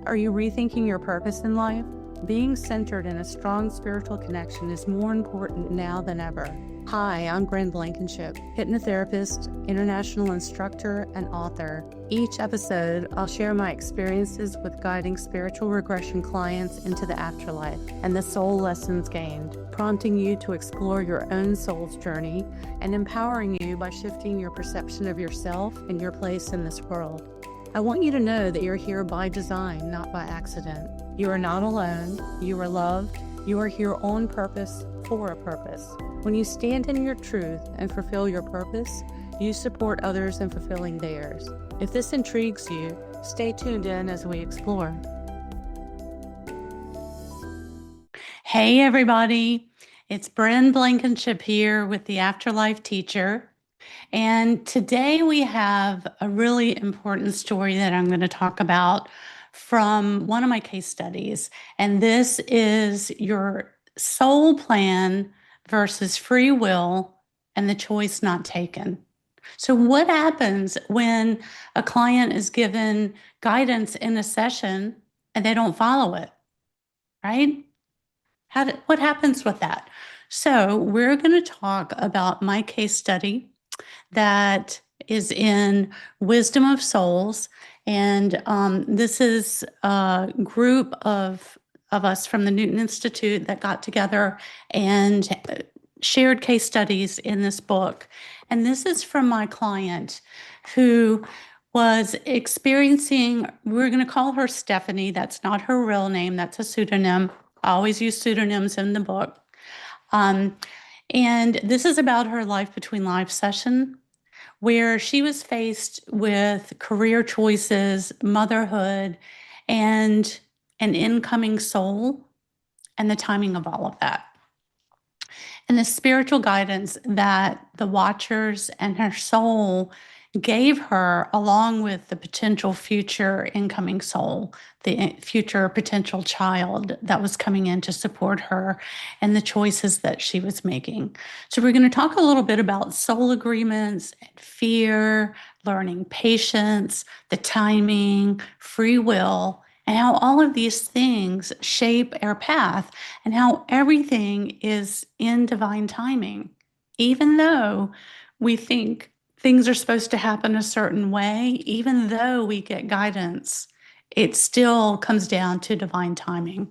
Are you rethinking your purpose in life? Being centered in a strong spiritual connection is more important now than ever. Hi, I'm Bryn, Blankinship, hypnotherapist, international instructor, and author. Each episode, I'll share my experiences with guiding spiritual regression clients into the afterlife and the soul lessons gained, prompting you to explore your own soul's journey and empowering you by shifting your perception of yourself and your place in this world. I want you to know that you're here by design, not by accident. You are not alone. You are loved. You are here on purpose, for a purpose. When you stand in your truth and fulfill your purpose, you support others in fulfilling theirs. If this intrigues you, stay tuned in as we explore. Hey, everybody. It's Bryn Blankinship here with the Afterlife Teacher. And today we have a really important story that I'm going to talk about from one of my case studies. And this is your soul plan versus free will and the choice not taken. So what happens when a client is given guidance in a session and they don't follow it, right? What happens with that? So we're going to talk about my case study that is in Wisdom of Souls. And this is a group of us from the Newton Institute that got together and shared case studies in this book. And this is from my client who was experiencing, we're going to call her Stephanie. That's not her real name. That's a pseudonym. I always use pseudonyms in the book. And this is about her life between life session, where she was faced with career choices, motherhood, and an incoming soul, and the timing of all of that. And the spiritual guidance that the watchers and her soul gave her, along with the potential future incoming soul, the future potential child that was coming in to support her, and the choices that she was making. So we're going to talk a little bit about soul agreements and fear, learning patience, the timing, free will, and how all of these things shape our path, and how everything is in divine timing. Even though we think things are supposed to happen a certain way, even though we get guidance, it still comes down to divine timing.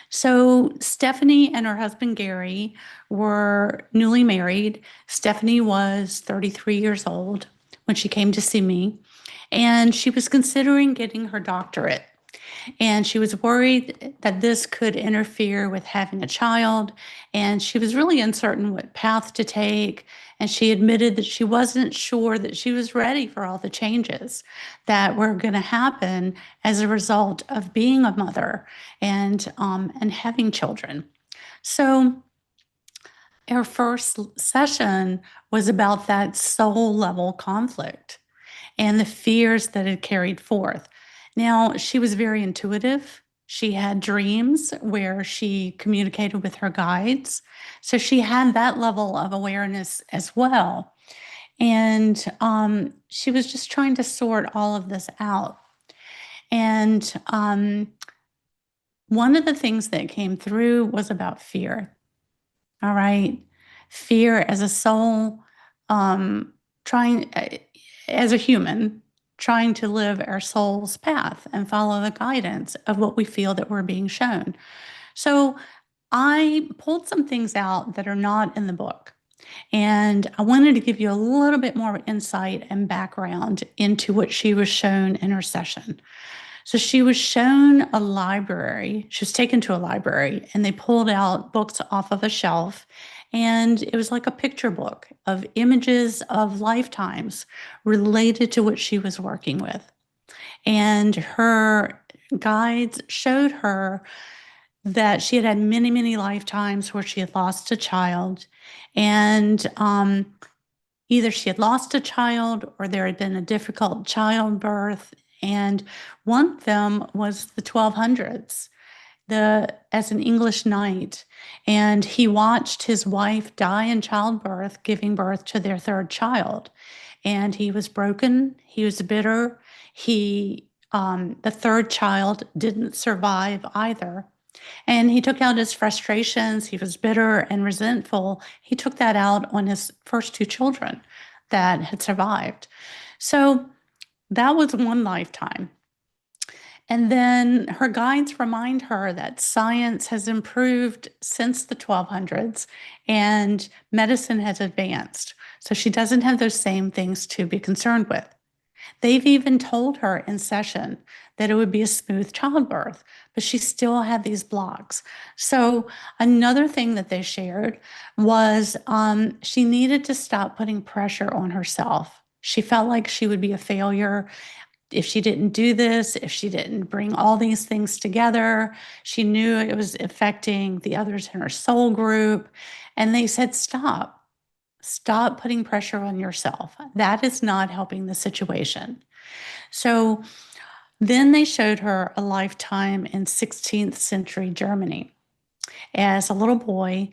So Stephanie and her husband, Gary, were newly married. Stephanie was 33 years old when she came to see me, and she was considering getting her doctorate. And she was worried that this could interfere with having a child, and she was really uncertain what path to take. And she admitted that she wasn't sure that she was ready for all the changes that were going to happen as a result of being a mother and having children. So our first session was about that soul level conflict and the fears that it carried forth. Now, she was very intuitive. She had dreams where she communicated with her guides. So she had that level of awareness as well. And she was just trying to sort all of this out. And one of the things that came through was about fear. All right. Fear as a soul, trying, as a human, trying to live our soul's path and follow the guidance of what we feel that we're being shown. So I pulled some things out that are not in the book, and I wanted to give you a little bit more insight and background into what she was shown in her session. So she was shown a library. She was taken to a library, and they pulled out books off of a shelf. And it was like a picture book of images of lifetimes related to what she was working with. And her guides showed her that she had had many, many lifetimes where she had lost a child. And either she had lost a child or there had been a difficult childbirth. And one of them was the 1200s. As an English knight, and he watched his wife die in childbirth, giving birth to their third child. And he was broken. He was bitter. He The third child didn't survive either. And he took out his frustrations. He was bitter and resentful. He took that out on his first two children that had survived. So that was one lifetime. And then her guides remind her that science has improved since the 1200s and medicine has advanced. So she doesn't have those same things to be concerned with. They've even told her in session that it would be a smooth childbirth, but she still had these blocks. So another thing that they shared was she needed to stop putting pressure on herself. She felt like she would be a failure if she didn't do this, if she didn't bring all these things together. She knew it was affecting the others in her soul group. And they said, stop. Stop putting pressure on yourself. That is not helping the situation. So then they showed her a lifetime in 16th century Germany as a little boy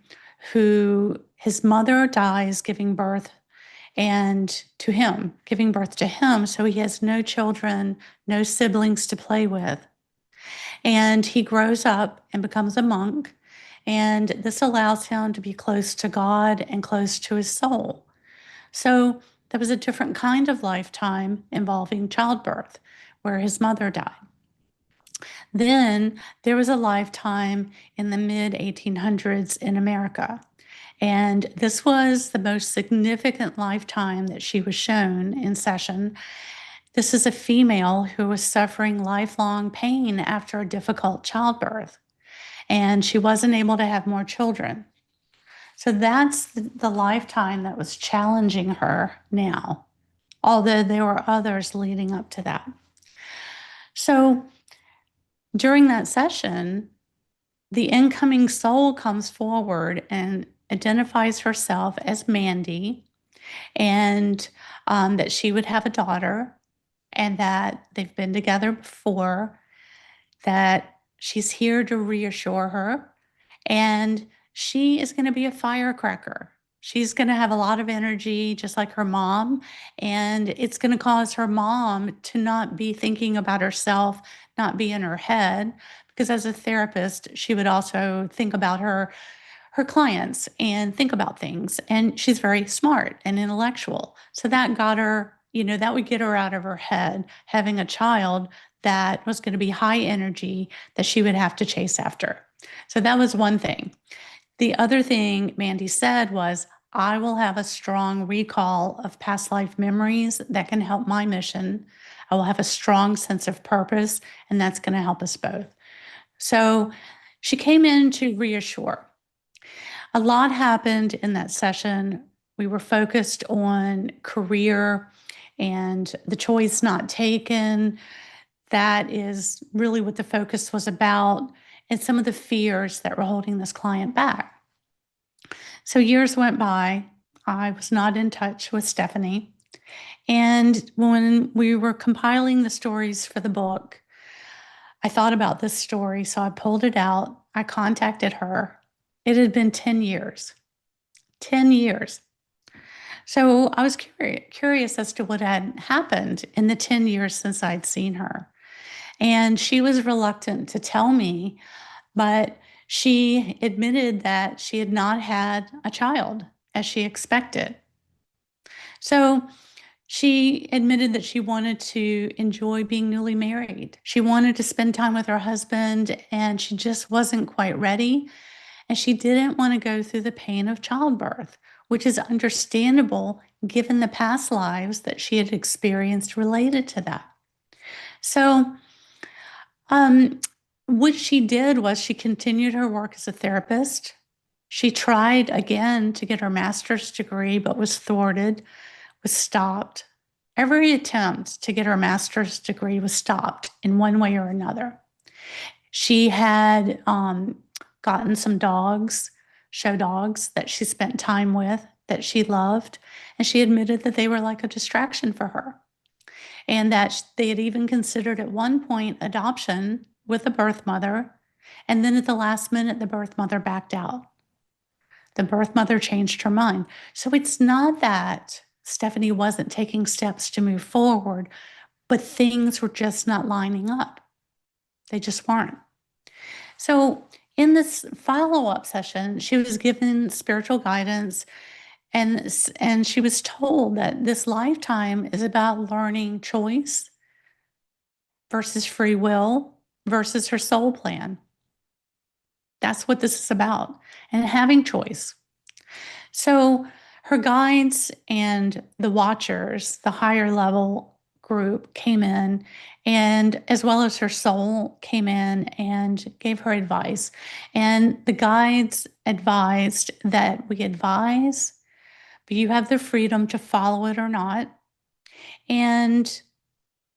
who his mother dies giving birth giving birth to him. So he has no children, no siblings to play with. And he grows up and becomes a monk. And this allows him to be close to God and close to his soul. So there was a different kind of lifetime involving childbirth where his mother died. Then there was a lifetime in the mid 1800s in America. And this was the most significant lifetime that she was shown in session. This is a female who was suffering lifelong pain after a difficult childbirth, and she wasn't able to have more children. So that's the lifetime that was challenging her now, although there were others leading up to that. So during that session, the incoming soul comes forward and identifies herself as Mandy, and that she would have a daughter, and that they've been together before, that she's here to reassure her, and she is going to be a firecracker. She's going to have a lot of energy, just like her mom, and it's going to cause her mom to not be thinking about herself, not be in her head, because as a therapist, she would also think about her clients and think about things. And she's very smart and intellectual. So that got her, that would get her out of her head, having a child that was going to be high energy that she would have to chase after. So that was one thing. The other thing Mandy said was, I will have a strong recall of past life memories that can help my mission. I will have a strong sense of purpose, and that's going to help us both. So she came in to reassure. A lot happened in that session. We were focused on career and the choice not taken. That is really what the focus was about, and some of the fears that were holding this client back. So years went by. I was not in touch with Stephanie. And when we were compiling the stories for the book, I thought about this story, so I pulled it out. I contacted her. It had been 10 years. 10 years. So I was curious as to what had happened in the 10 years since I'd seen her. And she was reluctant to tell me, but she admitted that she had not had a child as she expected. So she admitted that she wanted to enjoy being newly married. She wanted to spend time with her husband, and she just wasn't quite ready. And she didn't want to go through the pain of childbirth, which is understandable given the past lives that she had experienced related to that. So what she did was she continued her work as a therapist. She tried again to get her master's degree, but was thwarted, was stopped. Every attempt to get her master's degree was stopped in one way or another. She had gotten some dogs, show dogs that she spent time with, that she loved, and she admitted that they were like a distraction for her, and that they had even considered at one point adoption with a birth mother, and then at the last minute, the birth mother backed out. The birth mother changed her mind. So it's not that Stephanie wasn't taking steps to move forward, but things were just not lining up. They just weren't. So in this follow-up session, she was given spiritual guidance, and she was told that this lifetime is about learning choice versus free will versus her soul plan. That's what this is about, and having choice. So her guides and the watchers, the higher level group, came in, and as well as her soul came in and gave her advice. And the guides advised that we advise, but you have the freedom to follow it or not. And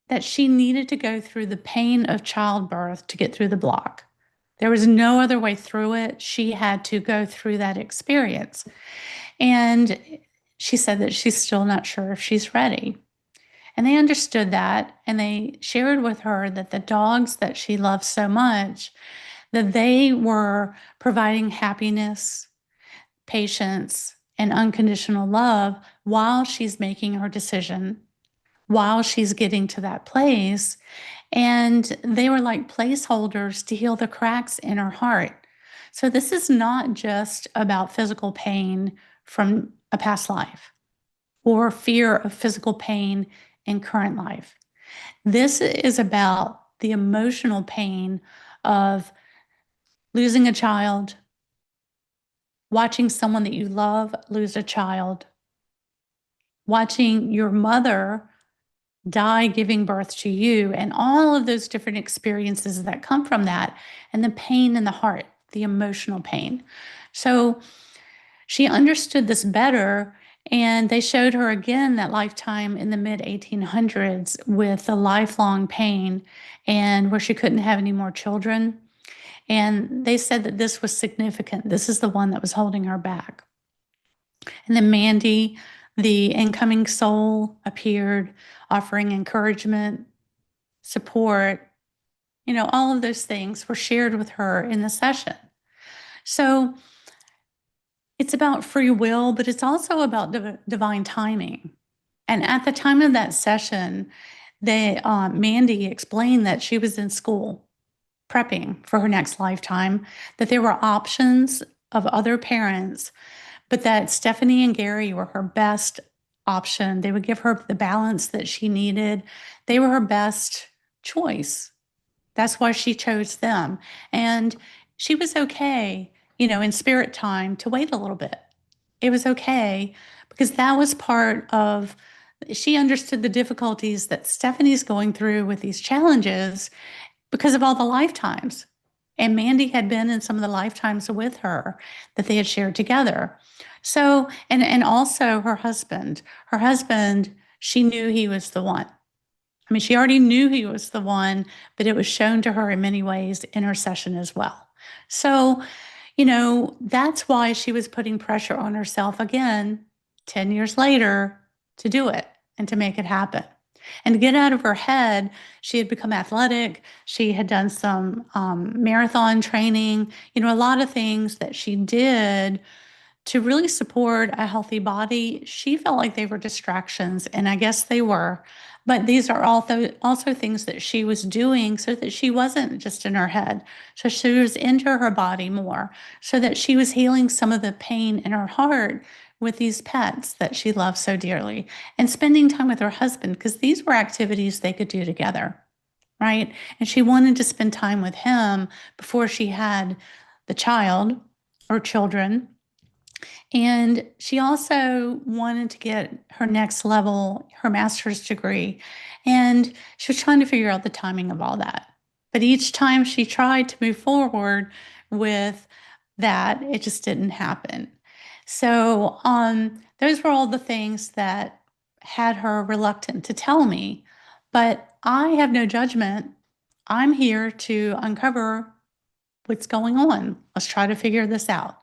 that she needed to go through the pain of childbirth to get through the block. There was no other way through it. She had to go through that experience. And she said that she's still not sure if she's ready. And they understood that, and they shared with her that the dogs that she loves so much, that they were providing happiness, patience, and unconditional love while she's making her decision, while she's getting to that place. And they were like placeholders to heal the cracks in her heart. So this is not just about physical pain from a past life or fear of physical pain in current life. This is about the emotional pain of losing a child, watching someone that you love lose a child, watching your mother die giving birth to you, and all of those different experiences that come from that, and the pain in the heart, the emotional pain. So she understood this better, and they showed her again that lifetime in the mid 1800s with the lifelong pain and where she couldn't have any more children. And they said that this was significant. This is the one that was holding her back. And then Mandy, the incoming soul, appeared, offering encouragement, support. All of those things were shared with her in the session. So it's about free will, but it's also about divine timing. And at the time of that session, Mandy explained that she was in school prepping for her next lifetime, that there were options of other parents, but that Stephanie and Gary were her best option. They would give her the balance that she needed. They were her best choice. That's why she chose them. And she was okay, in spirit time to wait a little bit. It was okay because that was part of, she understood the difficulties that Stephanie's going through with these challenges because of all the lifetimes. And Mandy had been in some of the lifetimes with her that they had shared together. So, and also her husband, she knew he was the one. I mean, she already knew he was the one, but it was shown to her in many ways in her session as well. So, that's why she was putting pressure on herself again, 10 years later, to do it and to make it happen. And to get out of her head, she had become athletic. She had done some marathon training, a lot of things that she did to really support a healthy body. She felt like they were distractions, and I guess they were. But these are also things that she was doing so that she wasn't just in her head. So she was into her body more, so that she was healing some of the pain in her heart with these pets that she loved so dearly, and spending time with her husband, because these were activities they could do together, right? And she wanted to spend time with him before she had the child or children. And she also wanted to get her next level, her master's degree. And she was trying to figure out the timing of all that. But each time she tried to move forward with that, it just didn't happen. So those were all the things that had her reluctant to tell me. But I have no judgment. I'm here to uncover what's going on. Let's try to figure this out.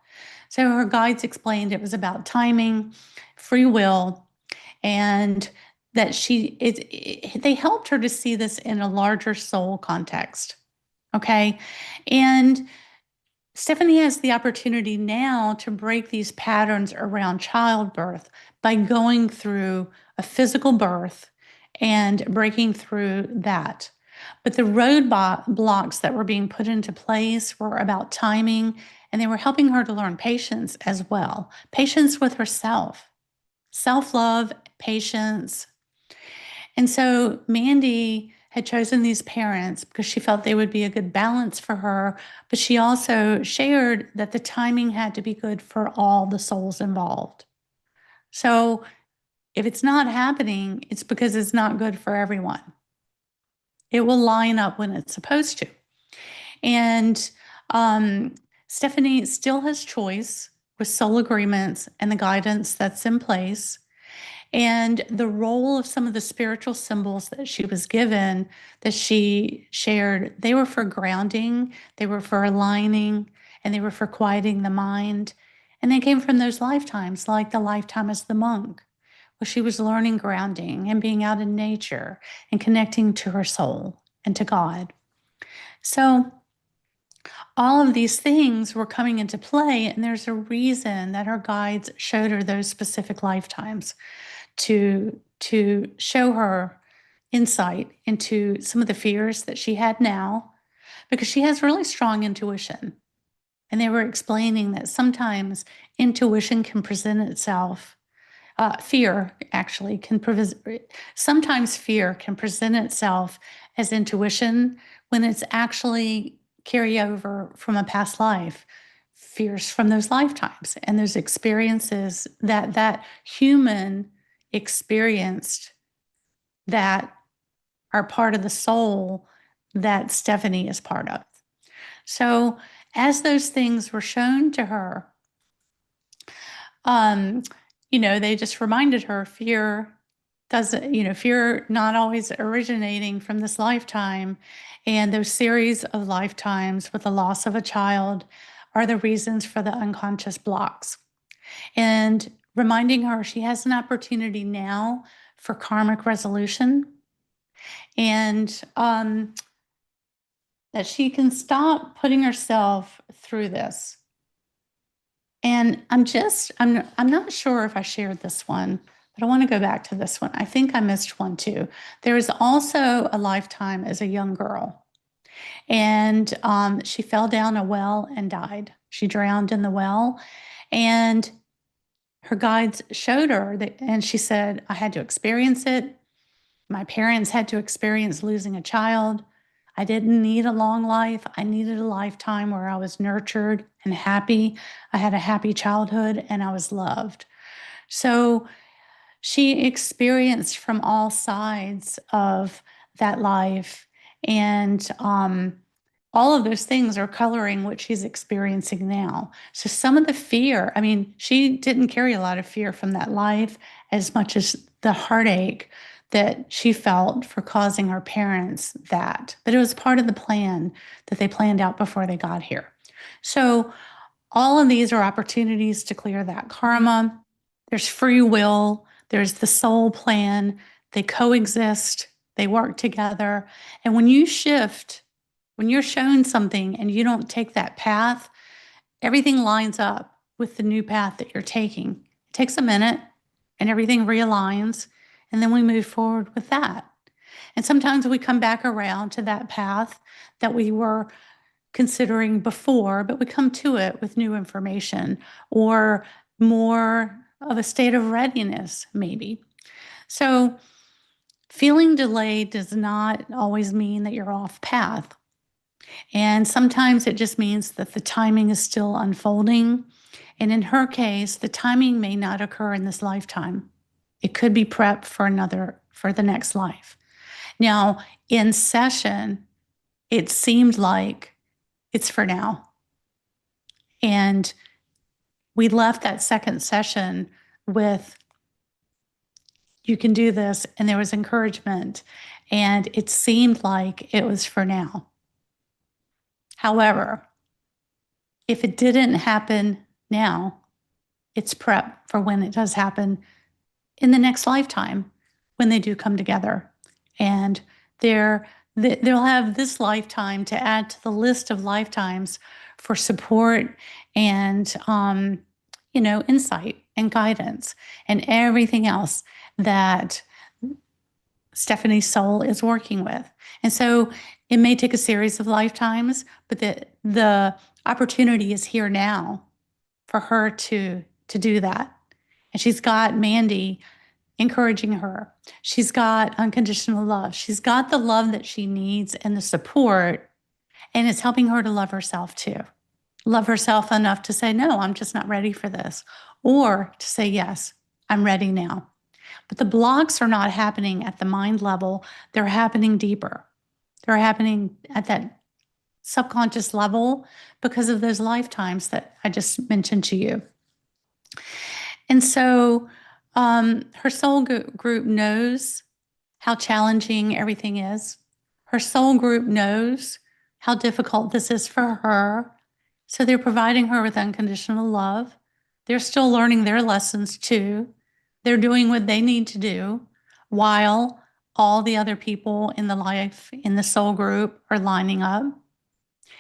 So her guides explained it was about timing, free will, and that they helped her to see this in a larger soul context. Okay. And Stephanie has the opportunity now to break these patterns around childbirth by going through a physical birth and breaking through that. But the roadblocks that were being put into place were about timing, and they were helping her to learn patience as well. Patience with herself, self-love, patience. And so Mandy had chosen these parents because she felt they would be a good balance for her, but she also shared that the timing had to be good for all the souls involved. So if it's not happening, it's because it's not good for everyone. It will line up when it's supposed to. And Stephanie still has choice with soul agreements and the guidance that's in place. And the role of some of the spiritual symbols that she was given, that she shared, they were for grounding, they were for aligning, and they were for quieting the mind. And they came from those lifetimes, like the lifetime as the monk, where she was learning grounding and being out in nature and connecting to her soul and to God. So all of these things were coming into play, and there's a reason that her guides showed her those specific lifetimes to show her insight into some of the fears that she had now, because she has really strong intuition. And they were explaining that sometimes intuition can present itself, fear actually can sometimes fear can present itself as intuition when it's actually carryover from a past life, fears from those lifetimes and those experiences that human experienced that are part of the soul that Stephanie is part of. So as those things were shown to her, they just reminded her fear doesn't, fear not always originating from this lifetime. And those series of lifetimes with the loss of a child are the reasons for the unconscious blocks. And reminding her she has an opportunity now for karmic resolution, and that she can stop putting herself through this. And I'm not sure if I shared this one, but I want to go back to this one. I think I missed one too. There is also a lifetime as a young girl, and she fell down a well and died. She drowned in the well, and her guides showed her that, and she said, I had to experience it. My parents had to experience losing a child. I didn't need a long life. I needed a lifetime where I was nurtured and happy. I had a happy childhood and I was loved. So she experienced from all sides of that life. And all of those things are coloring what she's experiencing now. So some of the fear, she didn't carry a lot of fear from that life as much as the heartache that she felt for causing her parents that. But it was part of the plan that they planned out before they got here. So all of these are opportunities to clear that karma. There's free will. There's the soul plan. They coexist. They work together. And when you shift, when you're shown something and you don't take that path, everything lines up with the new path that you're taking. It takes a minute and everything realigns, and then we move forward with that. And sometimes we come back around to that path that we were considering before, but we come to it with new information or more of a state of readiness, maybe. So feeling delayed does not always mean that you're off path. And sometimes it just means that the timing is still unfolding. And in her case, the timing may not occur in this lifetime. It could be prep for the next life. Now, in session, it seemed like it's for now. And we left that second session with, you can do this, and there was encouragement, and it seemed like it was for now. However, if it didn't happen now, it's prep for when it does happen in the next lifetime, when they do come together. And they'll have this lifetime to add to the list of lifetimes for support and, insight and guidance and everything else that Stephanie's soul is working with. And so it may take a series of lifetimes, but the opportunity is here now for her to do that. And she's got Mandy encouraging her. She's got unconditional love. She's got the love that she needs and the support, and it's helping her to love herself too. Love herself enough to say, no, I'm just not ready for this. Or to say, yes, I'm ready now. But the blocks are not happening at the mind level. They're happening deeper. They're happening at that subconscious level because of those lifetimes that I just mentioned to you. And so her soul group knows how challenging everything is. Her soul group knows how difficult this is for her. So they're providing her with unconditional love. They're still learning their lessons too. They're doing what they need to do while all the other people in the soul group are lining up.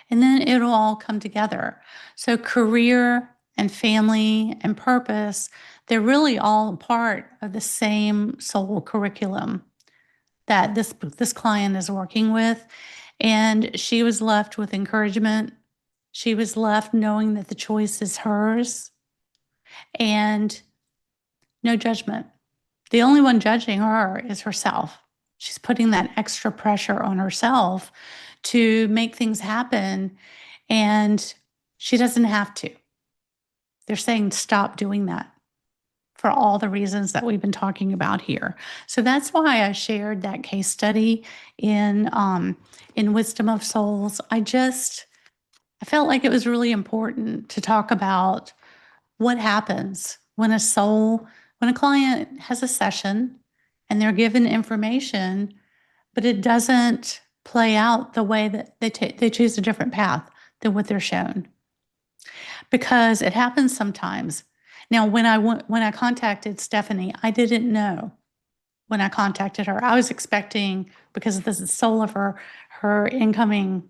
And then it'll all come together. So career and family and purpose, they're really all part of the same soul curriculum that this client is working with. And she was left with encouragement. She was left knowing that the choice is hers and no judgment. The only one judging her is herself. She's putting that extra pressure on herself to make things happen, and she doesn't have to. They're saying stop doing that for all the reasons that we've been talking about here. So that's why I shared that case study in Wisdom of Souls. I felt like it was really important to talk about what happens when when a client has a session and they're given information, but it doesn't play out the way that they choose a different path than what they're shown. Because it happens sometimes. Now, when I contacted Stephanie, I didn't know when I contacted her. I was expecting, because this is soul of her incoming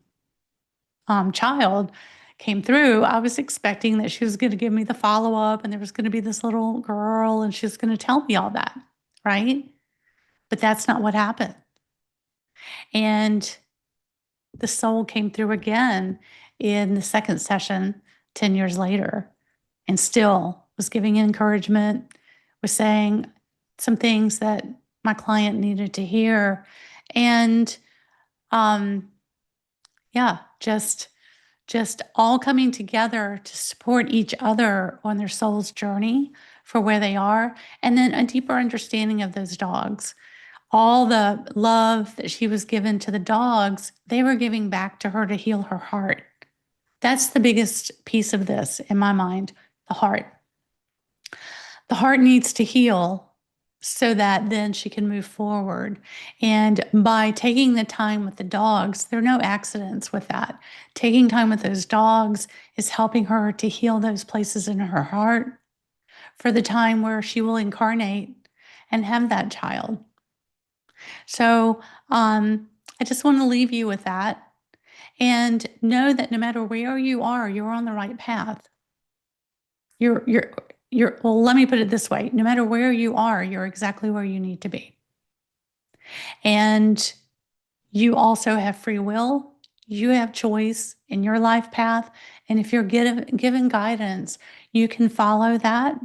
child came through, I was expecting that she was going to give me the follow-up and there was going to be this little girl and she was going to tell me all that, right? But that's not what happened. And the soul came through again in the second session 10 years later and still was giving encouragement, was saying some things that my client needed to hear. And yeah, just all coming together to support each other on their soul's journey for where they are. And then a deeper understanding of those dogs. All the love that she was given to the dogs, they were giving back to her to heal her heart. That's the biggest piece of this in my mind, the heart. The heart needs to heal so that then she can move forward. And by taking the time with the dogs, there are no accidents with that. Taking time with those dogs is helping her to heal those places in her heart for the time where she will incarnate and have that child. So I just want to leave you with that and know that no matter where you are, you're on the right path. Well, let me put it this way. No matter where you are, you're exactly where you need to be. And you also have free will. You have choice in your life path. And if you're given guidance, you can follow that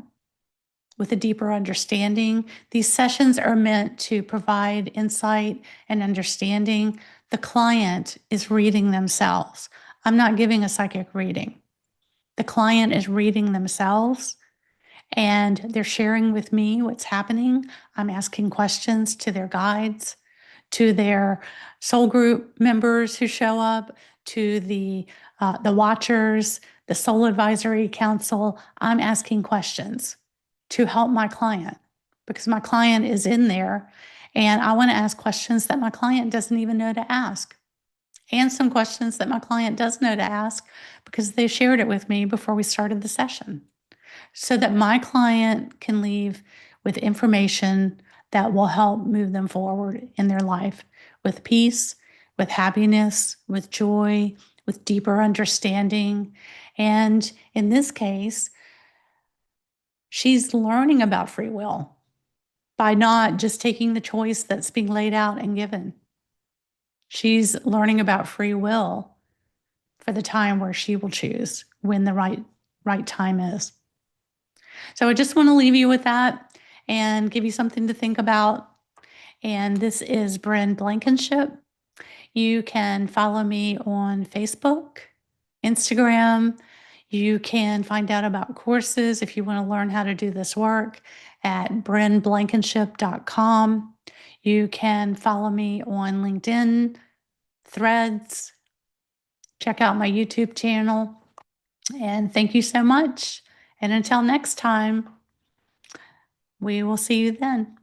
with a deeper understanding. These sessions are meant to provide insight and understanding. The client is reading themselves. I'm not giving a psychic reading. The client is reading themselves and they're sharing with me what's happening. I'm asking questions to their guides, to their soul group members who show up, to the watchers, the soul advisory council. I'm asking questions to help my client because my client is in there and I want to ask questions that my client doesn't even know to ask. And some questions that my client does know to ask because they shared it with me before we started the session, so that my client can leave with information that will help move them forward in their life with peace, with happiness, with joy, with deeper understanding. And in this case, she's learning about free will. by not just taking the choice that's being laid out and given. She's learning about free will for the time where she will choose when the right time is. So I just want to leave you with that and give you something to think about. And this is Bryn Blankinship. You can follow me on Facebook, Instagram. You can find out about courses if you want to learn how to do this work at brynblankinship.com. You can follow me on LinkedIn, Threads. Check out my YouTube channel. And thank you so much. And until next time, we will see you then.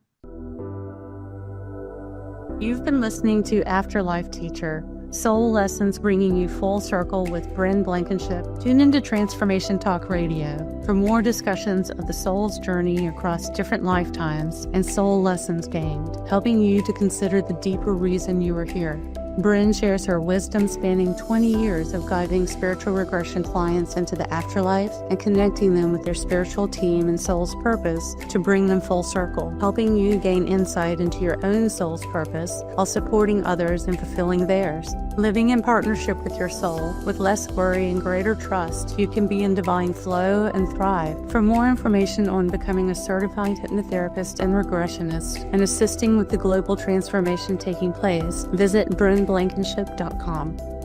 You've been listening to Afterlife Teacher, Soul Lessons bringing you full circle with Bryn Blankinship. Tune into Transformation Talk Radio for more discussions of the soul's journey across different lifetimes and soul lessons gained, helping you to consider the deeper reason you are here. Bryn shares her wisdom spanning 20 years of guiding spiritual regression clients into the afterlife and connecting them with their spiritual team and soul's purpose to bring them full circle, helping you gain insight into your own soul's purpose while supporting others in fulfilling theirs. Living in partnership with your soul, with less worry and greater trust, you can be in divine flow and thrive. For more information on becoming a certified hypnotherapist and regressionist and assisting with the global transformation taking place, visit brynblankinship.com.